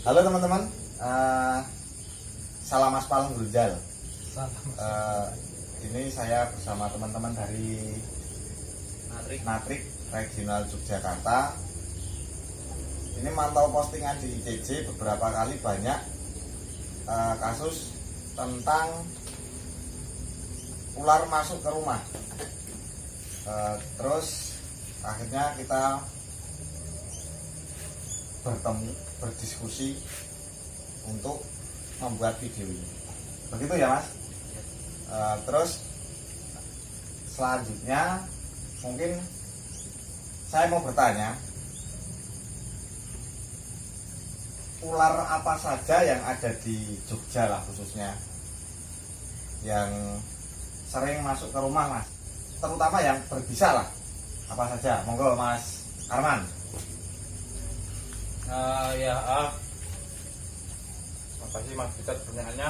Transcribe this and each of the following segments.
Halo teman-teman, salam aspal Grunjal. Ini saya bersama teman-teman dari Natrik Regional Yogyakarta. Ini mantau postingan di ICC beberapa kali banyak kasus tentang ular masuk ke rumah. Terus akhirnya kita bertemu, berdiskusi untuk membuat video ini. Begitu ya Mas? Terus selanjutnya mungkin saya mau bertanya, ular apa saja yang ada di Jogja lah khususnya yang sering masuk ke rumah Mas, terutama yang berbisa lah, apa saja? Monggo Mas Arman. Terima kasih Mas Peter pertanyaannya.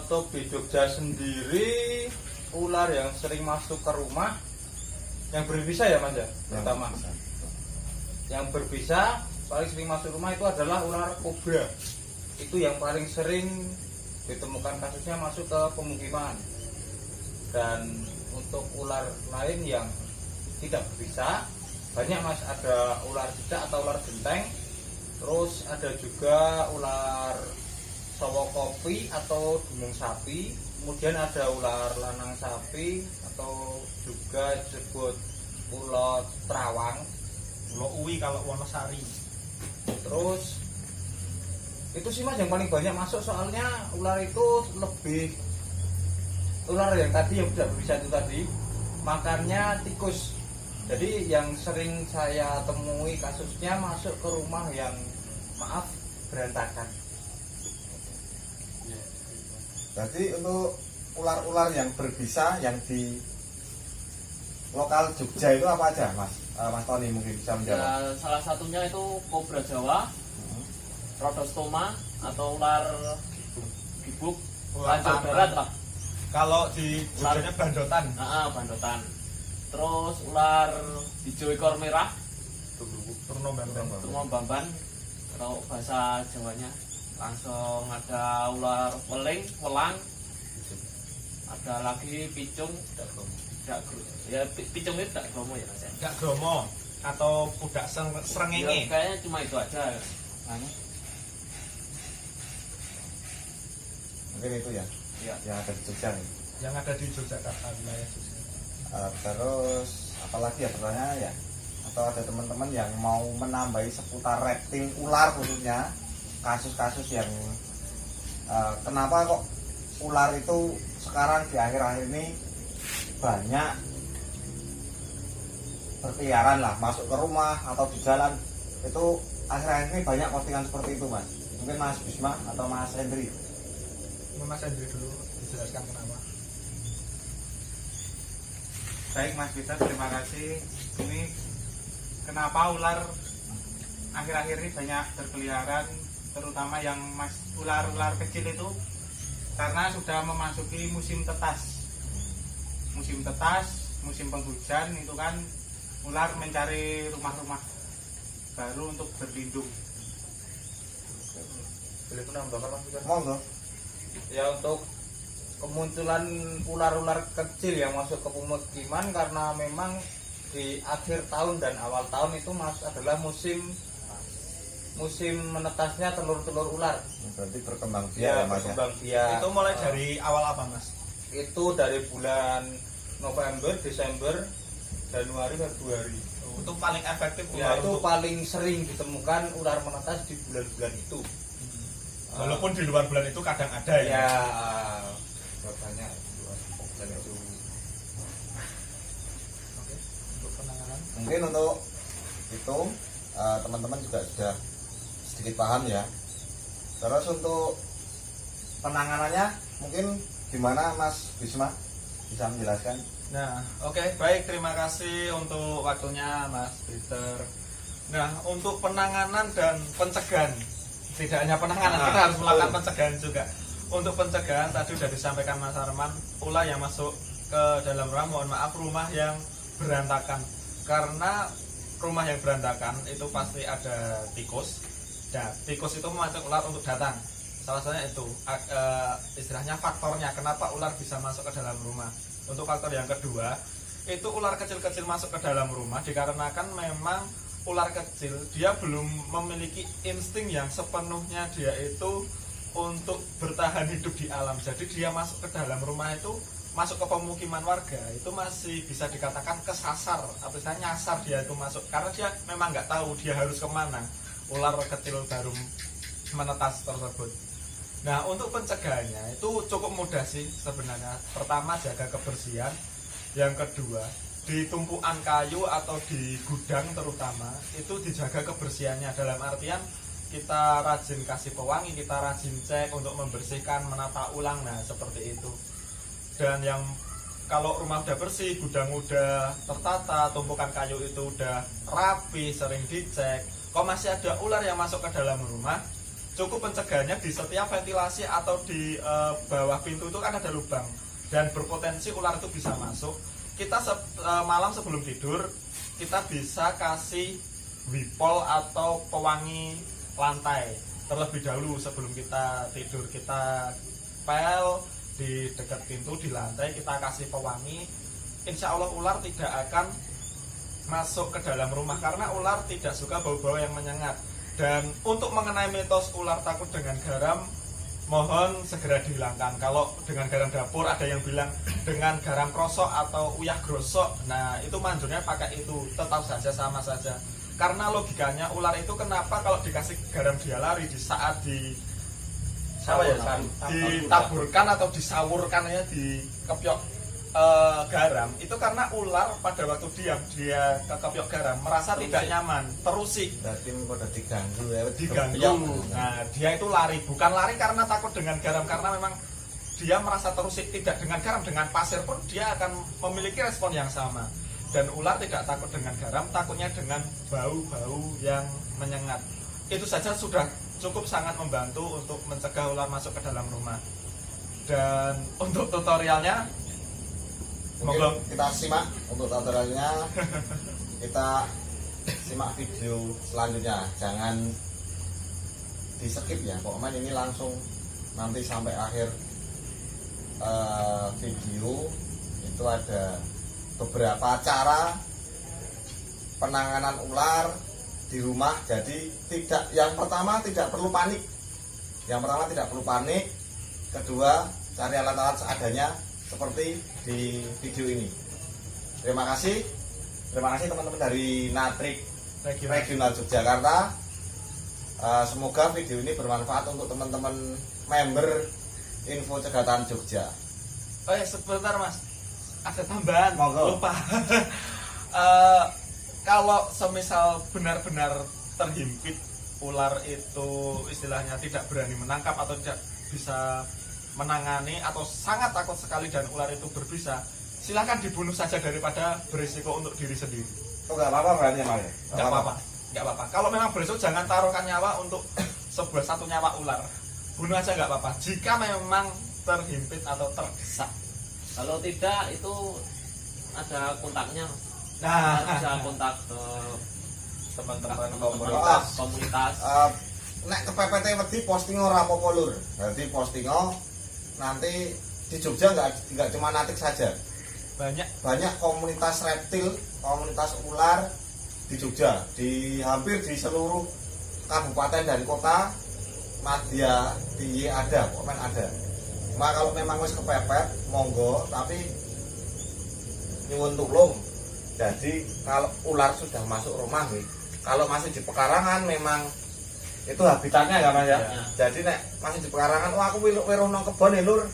Untuk di Jogja sendiri, ular yang sering masuk ke rumah yang berbisa ya Mas ya, pertama. Yang berbisa paling sering masuk rumah itu adalah ular kobra. Itu yang paling sering ditemukan kasusnya masuk ke pemukiman. Dan untuk ular lain yang tidak berbisa banyak Mas, ada ular cicak atau ular genteng, terus ada juga ular sowo kopi atau dumung sapi, kemudian ada ular lanang sapi atau juga disebut ulo terawang, Ulo uwi kalau Wonosari. terus itu sih Mas yang paling banyak masuk, soalnya ular itu lebih, ular yang tadi yang tidak berbisa itu tadi makannya tikus. Jadi yang sering saya temui kasusnya masuk ke rumah yang maaf berantakan. Jadi untuk ular-ular yang berbisa yang di lokal Jogja itu apa aja Mas? Mas Tony mungkin bisa menjawab. Ya, salah satunya itu kobra Jawa, Rhodostoma atau ular gibuk, lanjut darat lah. Kalau di Jogjanya bandotan. Bandotan. Terus ular hijau ekor merah, Turno Bambang. Turmo Bamban atau bahasa Jawanya. Langsung ada ular welang, ada lagi picung, picung itu tidak kromo ya Mas ya. Gak Bromo atau pudak Ya, srengenge. kayaknya cuma itu aja. Mungkin itu ya, Ya. yang ada di Jogja nih. Yang ada di Yogyakarta, wilayah Jogja. Terus apalagi ya pertanyaan ya, atau ada teman-teman yang mau menambahi seputar reptil ular khususnya kasus-kasus yang kenapa kok ular itu sekarang di akhir-akhir ini banyak berkeliaran lah, masuk ke rumah atau di jalan, itu akhir-akhir ini banyak postingan seperti itu Mas. Mungkin Mas Bisma atau Mas Hendri. Mas Hendri dulu dijelaskan kenapa. Baik Mas Peter, terima kasih. Ini kenapa ular akhir-akhir ini banyak berkeliaran, terutama yang ular-ular kecil itu, karena sudah memasuki musim tetas. Musim tetas, musim penghujan itu kan ular mencari rumah-rumah baru untuk berlindung. Boleh menambahkan Mas Peter? Monggo. Ya, untuk kemunculan ular-ular kecil yang masuk ke pemukiman karena memang di akhir tahun dan awal tahun itu adalah musim menetasnya telur-telur ular. Berarti berkembang biak Ya, ya Mas ya. berkembang biak. Itu mulai dari awal apa Mas? Itu dari bulan November, Desember, Januari, Februari. Itu paling efektif Ya, ular itu untuk, paling sering ditemukan ular menetas di bulan-bulan itu. walaupun di luar bulan itu kadang ada ya. Ya, banyak bulan itu. Oke, untuk penanganan. Mungkin untuk itu teman-teman juga sudah sedikit paham ya. Terus untuk penanganannya mungkin gimana Mas Bisma, bisa menjelaskan? Nah, oke, baik, terima kasih untuk waktunya Mas Peter. Nah, untuk penanganan dan pencegahan, tidak hanya penanganan, kita harus melakukan pencegahan juga. Untuk pencegahan tadi sudah disampaikan Mas Arman, ular yang masuk ke dalam rumah, mohon maaf, rumah yang berantakan. Karena rumah yang berantakan itu pasti ada tikus, Nah, tikus itu memancing ular untuk datang. Salah satunya itu istilahnya faktornya kenapa ular bisa masuk ke dalam rumah. Untuk faktor yang kedua, itu ular kecil-kecil masuk ke dalam rumah dikarenakan memang ular kecil dia belum memiliki insting yang sepenuhnya dia itu untuk bertahan hidup di alam. Jadi dia masuk ke dalam rumah itu, masuk ke pemukiman warga itu masih bisa dikatakan kesasar, atau istilahnya nyasar dia itu masuk karena dia memang nggak tahu dia harus kemana ular kecil baru menetas tersebut. Nah, untuk pencegahannya itu cukup mudah sih sebenarnya. Pertama, jaga kebersihan. Yang kedua, di tumpukan kayu atau di gudang terutama itu dijaga kebersihannya, dalam artian kita rajin kasih pewangi, kita rajin cek untuk membersihkan, menata ulang, nah seperti itu. Dan yang kalau rumah udah bersih, gudang udah tertata, tumpukan kayu itu udah rapi, sering dicek, kok masih ada ular yang masuk ke dalam rumah, cukup pencegahannya di setiap ventilasi atau di bawah pintu itu kan ada lubang dan berpotensi ular itu bisa masuk. Kita malam sebelum tidur kita bisa kasih wipol atau pewangi lantai terlebih dahulu sebelum kita tidur. Kita pel di dekat pintu, di lantai kita kasih pewangi. Insya Allah ular tidak akan masuk ke dalam rumah karena ular tidak suka bau-bau yang menyengat. Dan untuk mengenai mitos ular takut dengan garam, mohon segera dihilangkan. Kalau dengan garam dapur ada yang bilang dengan garam krosok atau uyah grosok, nah itu manjurnya pakai itu, tetap saja sama saja. Karena logikanya ular itu kenapa kalau dikasih garam dia lari di saat ditaburkan atau disawurkan ya di kepiok garam itu karena ular pada waktu dia ke kepiok garam merasa tidak nyaman, terusik. Berarti udah diganggu ya. Diganggu. Nah, dia itu lari, bukan lari karena takut dengan garam, karena memang dia merasa terusik. Tidak dengan garam, dengan pasir pun dia akan memiliki respon yang sama. Dan ular tidak takut dengan garam, takutnya dengan bau-bau yang menyengat. Itu saja sudah cukup sangat membantu untuk mencegah ular masuk ke dalam rumah. Dan untuk tutorialnya, monggo kita simak untuk tutorialnya. Kita simak video selanjutnya, jangan di skip ya, pokoknya ini langsung nanti sampai akhir video. Itu ada beberapa cara penanganan ular di rumah. Jadi yang pertama tidak perlu panik. Kedua, cari alat-alat seadanya seperti di video ini. Terima kasih teman-teman dari Natrik Regional Yogyakarta. Semoga video ini bermanfaat untuk teman-teman member Info Cegatan Jogja. Oh ya, sebentar Mas, ada tambahan. Monggo. Lupa. Kalau semisal benar-benar terhimpit ular itu istilahnya tidak berani menangkap atau tidak bisa menangani atau sangat takut sekali dan ular itu berbisa, silakan dibunuh saja daripada berisiko untuk diri sendiri. Oh, nggak apa-apa berani ya, Mas? Nggak apa-apa. Kalau memang berisiko jangan taruhkan nyawa untuk satu nyawa ular. Bunuh aja nggak apa-apa. Jika memang terhimpit atau terdesak. Kalau tidak itu ada kontaknya. Nah, Bisa kontak ke teman-teman komunitas. Nek kepepet wedi posting ora apa-apa lur. Berarti posting nanti di Jogja nggak cuma Natrik saja. Banyak komunitas reptil, komunitas ular di Jogja, di hampir di seluruh kabupaten dan kota madya di ada, pokoknya ada. Cuma kalau memang wis kepepet, monggo, tapi nyuwun tulung. Jadi kalau ular sudah masuk rumah nih, kalau masih di pekarangan memang itu habitatnya ya Mas ya. Jadi nek masih di pekarangan, aku weruh nang kebon ya lur,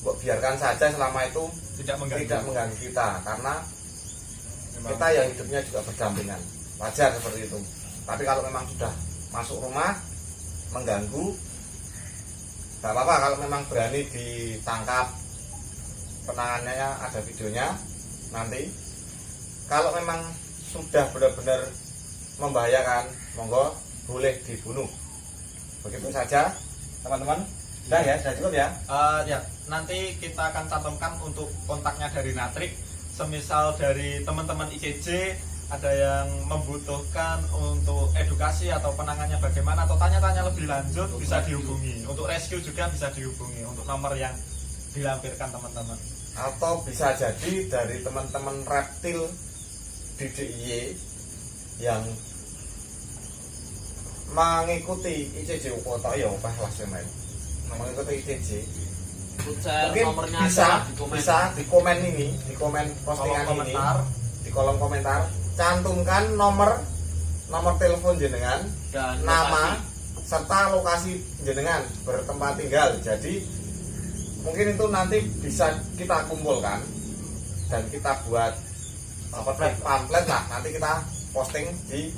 mbok biarkan saja selama itu tidak mengganggu kita, karena kita yang hidupnya juga berdampingan, wajar seperti itu. Tapi kalau memang sudah masuk rumah mengganggu, nggak apa-apa. Kalau memang berani ditangkap, penanganannya ada videonya nanti. Kalau memang sudah benar-benar membahayakan, monggo boleh dibunuh. Begitu saja teman-teman. Sudah ya, sudah cukup ya. Ya, nanti kita akan cantumkan untuk kontaknya dari Natrik. Semisal dari teman-teman IKJ ada yang membutuhkan untuk edukasi atau penanganannya bagaimana atau tanya-tanya lebih lanjut bisa dihubungi. Untuk rescue juga bisa dihubungi untuk nomor yang dilampirkan teman-teman. Atau bisa jadi dari teman-teman reptil di DIY yang mengikuti ICJ Upoto ya opah lah semen. Mengikuti ICJ. Mungkin nomornya bisa di komen ini, di komen postingan ini, di kolom komentar cantumkan nomor telepon jenengan dan nama serta lokasi jenengan bertempat tinggal. Jadi mungkin itu nanti bisa kita kumpulkan dan kita buat pamflet lah, nanti kita posting di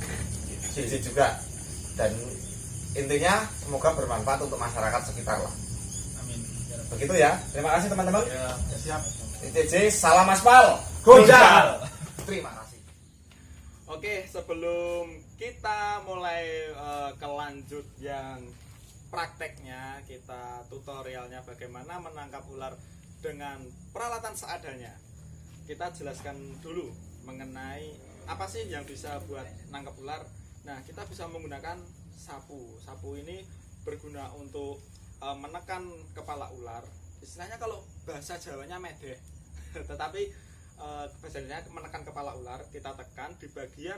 sisi juga, dan intinya semoga bermanfaat untuk masyarakat sekitar lah. Amin. Begitu ya, terima kasih teman-teman. Ya, siap. ICJ salam aspal Gonjal. Terima kasih. Oke, sebelum kita mulai ke lanjut yang prakteknya, kita tutorialnya bagaimana menangkap ular dengan peralatan seadanya. Kita jelaskan dulu mengenai apa sih yang bisa buat nangkap ular. Nah, kita bisa menggunakan sapu. Sapu ini berguna untuk menekan kepala ular. Istilahnya kalau bahasa Jawanya medeh. Tetapi biasanya menekan kepala ular, kita tekan di bagian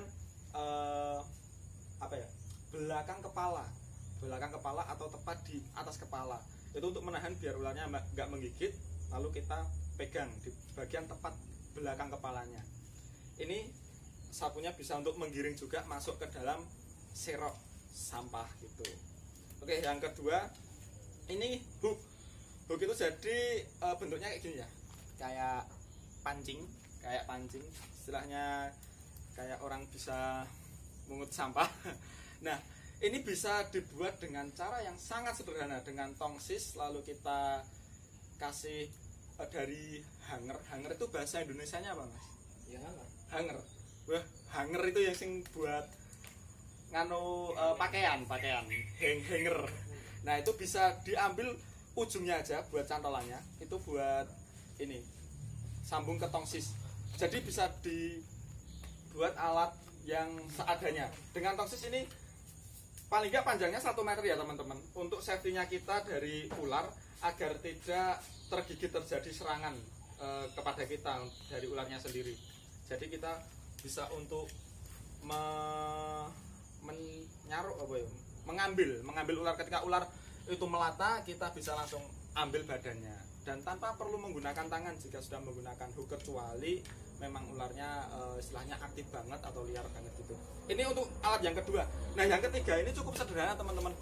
belakang kepala atau tepat di atas kepala. Itu untuk menahan biar ularnya nggak menggigit, lalu kita pegang di bagian tepat belakang kepalanya. Ini sapunya bisa untuk menggiring juga masuk ke dalam serok sampah gitu. Oke, yang kedua ini hook. Hook itu jadi bentuknya kayak gini ya, kayak pancing, istilahnya kayak orang bisa mungut sampah. Nah, ini bisa dibuat dengan cara yang sangat sederhana, dengan tongsis, lalu kita kasih dari hanger. Hanger itu bahasa Indonesianya apa, Mas? Ya, Hanger. Wah, hanger itu yang sing buat nganu pakaian, hanger. Nah, itu bisa diambil ujungnya aja buat cantolannya, itu buat ini sambung ke tongsis. Jadi bisa dibuat alat yang seadanya. Dengan tongsis ini paling nggak panjangnya 1 meter ya teman-teman, untuk safety-nya kita dari ular agar tidak tergigit terjadi serangan kepada kita dari ularnya sendiri. Jadi kita bisa untuk mengambil ular. Ketika ular itu melata, kita bisa langsung ambil badannya dan tanpa perlu menggunakan tangan jika sudah menggunakan hook, kecuali memang ularnya istilahnya aktif banget atau liar banget gitu. Ini untuk alat yang kedua. Nah, yang ketiga ini cukup sederhana teman-teman.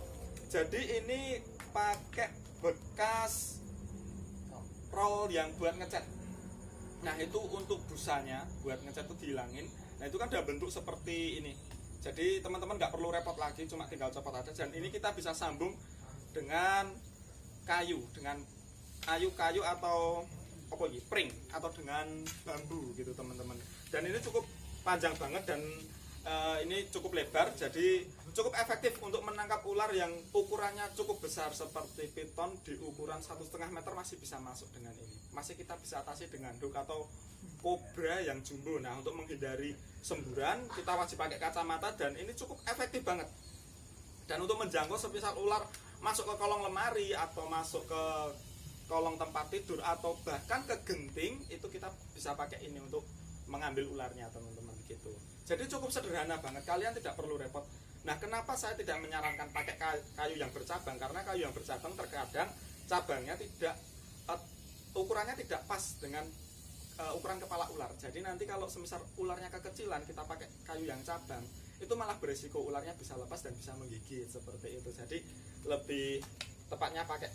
Jadi ini pakai bekas roll yang buat ngecat. Nah, itu untuk busanya buat ngecat itu dihilangin. Nah, itu kan udah bentuk seperti ini. Jadi teman-teman nggak perlu repot lagi, cuma tinggal copot aja. Dan ini kita bisa sambung dengan kayu atau apa ini, pring atau dengan bambu gitu teman-teman. Dan ini cukup panjang banget dan ini cukup lebar, jadi cukup efektif untuk menangkap ular yang ukurannya cukup besar seperti piton. Di ukuran 1,5 meter masih bisa masuk dengan ini. Masih kita bisa atasi dengan hook atau kobra yang jumbo. Nah, untuk menghindari semburan kita wajib pakai kacamata dan ini cukup efektif banget. Dan untuk menjangkau semisal ular masuk ke kolong lemari atau masuk ke kolong tempat tidur atau bahkan ke genting, itu kita bisa pakai ini untuk mengambil ularnya teman-teman gitu. Jadi cukup sederhana banget, kalian tidak perlu repot. Nah, kenapa saya tidak menyarankan pakai kayu yang bercabang? Karena kayu yang bercabang terkadang cabangnya ukurannya tidak pas dengan ukuran kepala ular. Jadi nanti kalau semisal ularnya kekecilan, kita pakai kayu yang cabang, itu malah beresiko ularnya bisa lepas dan bisa menggigit seperti itu. Jadi lebih tepatnya pakai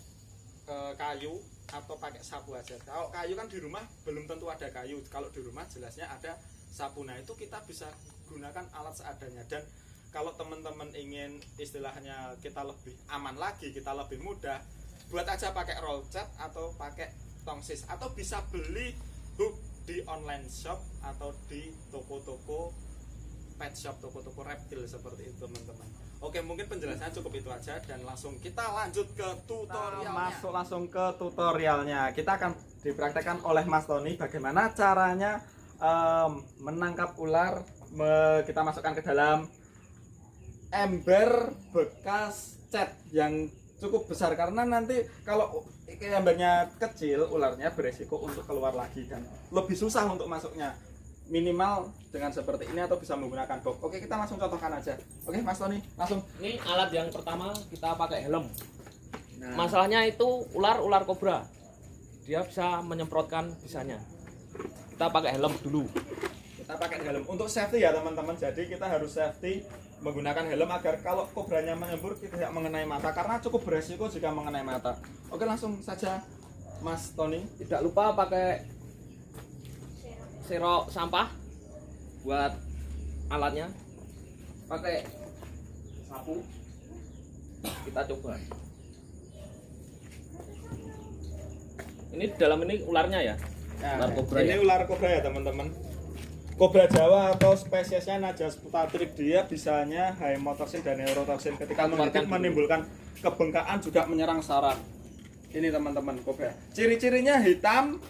kayu atau pakai sapu aja. Kalau kayu kan di rumah belum tentu ada kayu. Kalau di rumah jelasnya ada sapu. Nah, itu kita bisa gunakan alat seadanya. Dan kalau teman-teman ingin istilahnya kita lebih aman lagi, kita lebih mudah, buat aja pakai roll cat atau pakai tongsis, atau bisa beli hook di online shop atau di toko-toko pet shop, toko-toko reptil seperti itu teman-teman. Oke, mungkin penjelasannya cukup itu aja dan langsung kita lanjut ke tutorialnya. Masuk langsung ke tutorialnya. Kita akan dipraktekkan oleh Mas Tony bagaimana caranya menangkap ular kita masukkan ke dalam ember bekas cat yang cukup besar, karena nanti kalau embernya kecil ularnya beresiko untuk keluar lagi dan lebih susah untuk masuknya. Minimal dengan seperti ini atau bisa menggunakan box. Oke, kita langsung contohkan aja. Oke Mas Tony, langsung. Ini alat yang pertama kita pakai helm. Nah, Masalahnya itu ular kobra. Dia bisa menyemprotkan bisanya. Kita pakai helm dulu. kita pakai helm untuk safety ya teman-teman. Jadi kita harus safety menggunakan helm agar kalau kobranya menyembur tidak mengenai mata, karena cukup beresiko jika mengenai mata. Oke, langsung saja Mas Tony. Tidak lupa pakai serok sampah buat alatnya. Pakai sapu. Kita coba. Ini dalam ini ularnya ya. Ular kobra ini ya? ular kobra ya teman-teman. Kobra Jawa atau spesiesnya Najas putratrik, dia bisanya haemotoxin dan neurotoxin. Ketika menggigit menimbulkan kebengkakan, juga menyerang saraf. Ini teman-teman kobra. Ciri-cirinya hitam,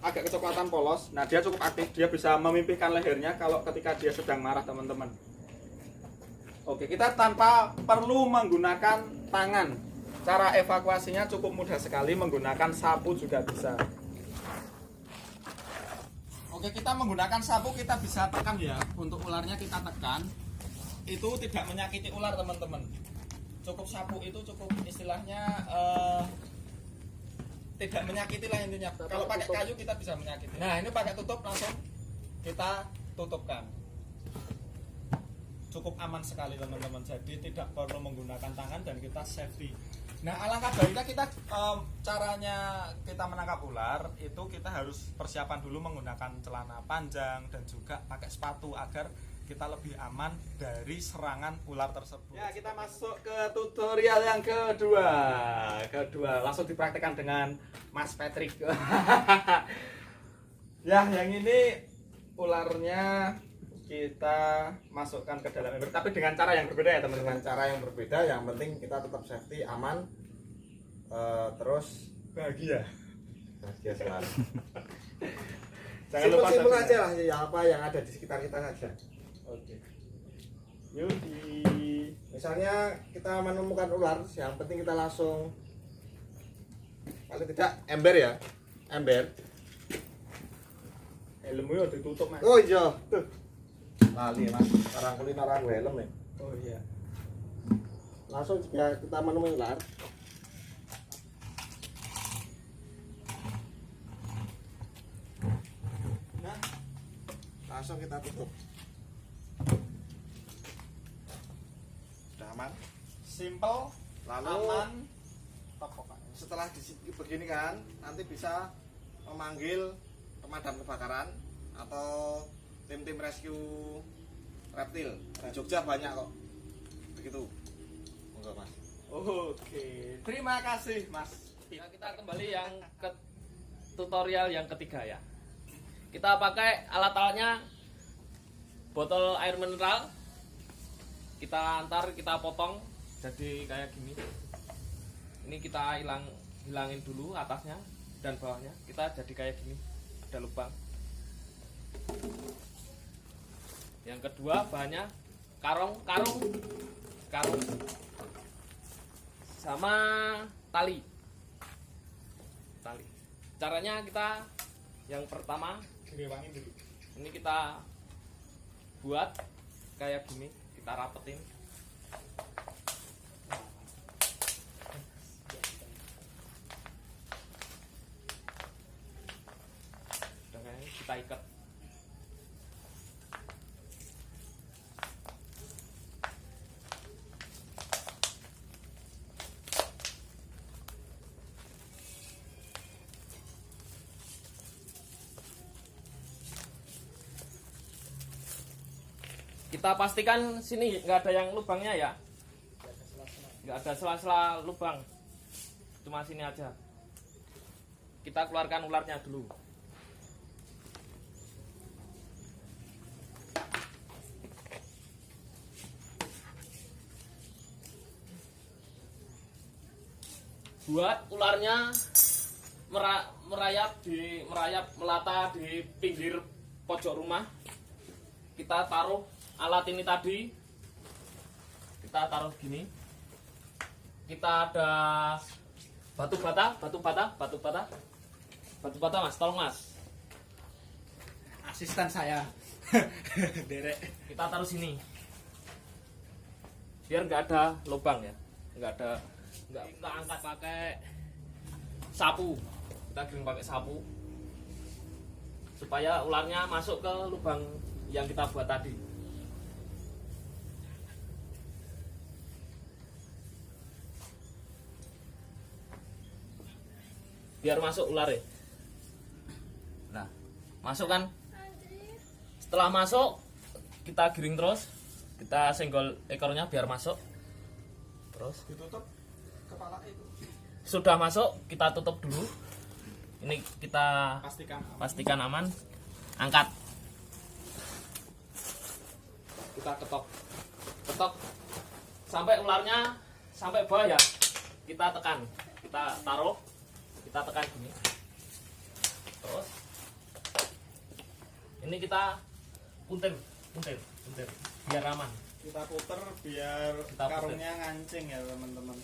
agak kecoklatan polos. Nah, dia cukup aktif, dia bisa memipihkan lehernya kalau ketika dia sedang marah teman-teman. Oke, kita tanpa perlu menggunakan tangan. Cara evakuasinya cukup mudah sekali, menggunakan sapu juga bisa. Oke, kita menggunakan sapu, kita bisa tekan ya. Untuk ularnya kita tekan. Itu tidak menyakiti ular teman-teman. Cukup sapu itu cukup istilahnya tidak menyakiti lah intinya. Kalau pakai kayu kita bisa menyakiti. Nah, ini pakai tutup langsung kita tutupkan. Cukup aman sekali teman-teman. Jadi tidak perlu menggunakan tangan dan kita safety. Nah, alangkah baiknya kita caranya kita menangkap ular itu kita harus persiapan dulu menggunakan celana panjang dan juga pakai sepatu agar kita lebih aman dari serangan ular tersebut. Ya, kita masuk ke tutorial yang kedua. Langsung dipraktikkan dengan Mas Patrick. Ya, yang ini ularnya kita masukkan ke dalam ember, tapi dengan cara yang berbeda ya teman-teman. Dengan cara yang berbeda, yang penting kita tetap safety, aman, terus Bahagia selalu. Jangan lupa Simpel subscribe. aja lah yang apa yang ada di sekitar kita saja. Oke. Yudi. Misalnya kita menemukan ular, yang penting kita langsung paling tidak ember ya, ember. Helmnya ditutup Mas. Oh iya, tuh. Lali Mas, orang kuliner aku helm ya. Oh iya. Langsung jika kita menemui ular, Nah, langsung kita tutup. Sudah aman. simple, Lalu aman, top Pak. setelah begini kan, nanti bisa memanggil pemadam kebakaran atau tim-tim rescue reptil. Di Jogja banyak kok. Begitu. Monggo Mas. Oke, terima kasih Mas. Nah, kita kembali yang ke tutorial yang ketiga ya. Kita pakai alat-alatnya botol air mineral. Kita potong jadi kayak gini. Ini kita hilangin dulu atasnya dan bawahnya. Kita jadi kayak gini. Ada lubang. Yang kedua bahannya karung sama tali. Caranya kita yang pertama Direwangin dulu. ini kita buat kayak gini, kita rapetin. Dengan kita ikat. Kita pastikan sini nggak ada yang lubangnya ya, nggak ada sela-sela lubang, cuma sini aja. Kita keluarkan ularnya dulu. Buat ularnya merayap melata di pinggir pojok rumah. kita taruh alat ini tadi, kita taruh gini. Kita ada batu bata mas, tolong mas. Asisten saya. Derek. Kita taruh sini biar nggak ada lubang ya, nggak kita angkat pakai sapu, kita giring pakai sapu supaya ularnya masuk ke lubang yang kita buat tadi. Biar masuk ular ya. Nah, masuk kan? Setelah masuk, kita giring terus, kita senggol ekornya biar masuk. Terus Ditutup kepala itu. sudah masuk, kita tutup dulu. Ini kita Pastikan. aman. Angkat. Kita ketok sampai ularnya sampai bawah ya. Kita tekan, kita taruh, kita tekan gini. Terus ini kita puntir biar aman. Kita puter biar Kita puter. karungnya ngancing ya teman-teman.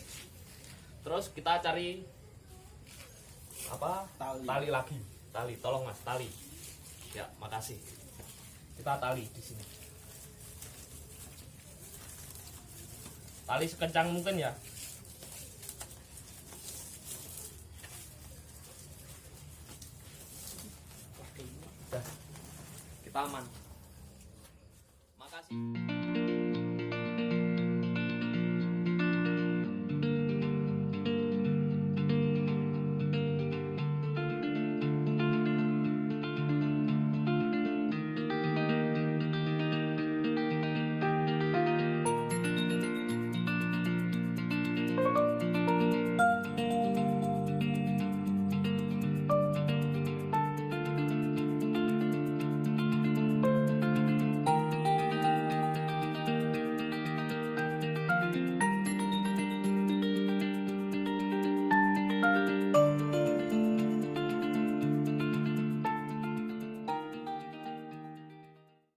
Terus kita cari apa? Tali. Lagi. Tali, tolong mas, tali. Ya, makasih. Kita tali di sini. Tali sekencang mungkin ya. Udah. Kita aman. Makasih.